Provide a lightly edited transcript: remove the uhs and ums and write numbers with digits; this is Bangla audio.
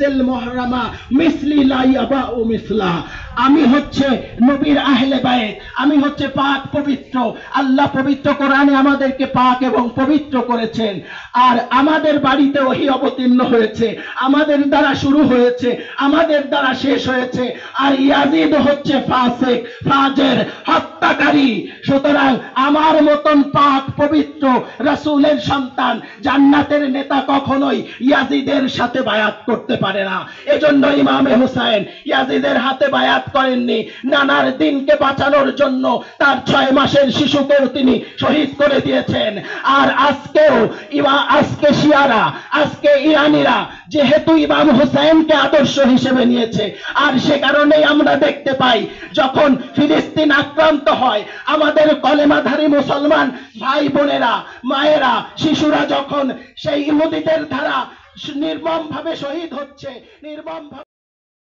নাফসিল মুহরামা মিসলি লা ইয়াবাউ মিসলা। আমি হচ্ছে নবীর আহলে বায়ত, আমি হচ্ছে পাক পবিত্র। আল্লাহ পবিত্র কোরআনে আমাদেরকে পাক এবং পবিত্র করেছেন। আর আমাদের বাড়িতে ওহী অবতীর্ণ হয়েছে, আমাদের দ্বারা শুরু হয়েছে, আমাদের দ্বারা শেষ হয়েছে। আর ইয়াজিদ হচ্ছে ফাসিক, ফাজের, হত্যাকারী। সুতরাং আমার মতন পাক পবিত্র রাসূলের সন্তান, জান্নাতের নেতা কখনোই ইয়াজিদের সাথে বায়াত করতে পারে না। এজন্য ইমামে হুসাইন ইয়াজিদের হাতে বায়াত করেননি। নানার দিনকে বাঁচানোর জন্য তার 6 মাসের শিশুকেও তিনি শহীদ করে দিয়েছেন। আর আজকে শিয়ারা, আজকে ইরানিরা যেহেতু ইমাম হুসাইনকে আদর্শ হিসেবে নিয়েছে, আর সে কারণেই আমরা দেখতে পাই যখন ফিলিস্তিন আক্রান্ত হয়, আমাদের কলেমাধারী মুসলমান ভাই বোনেরা, মায়েরা, শিশুরা যখন সেই ইহুদিদের দ্বারা নির্মমভাবে শহীদ হচ্ছে, নির্মমভাবে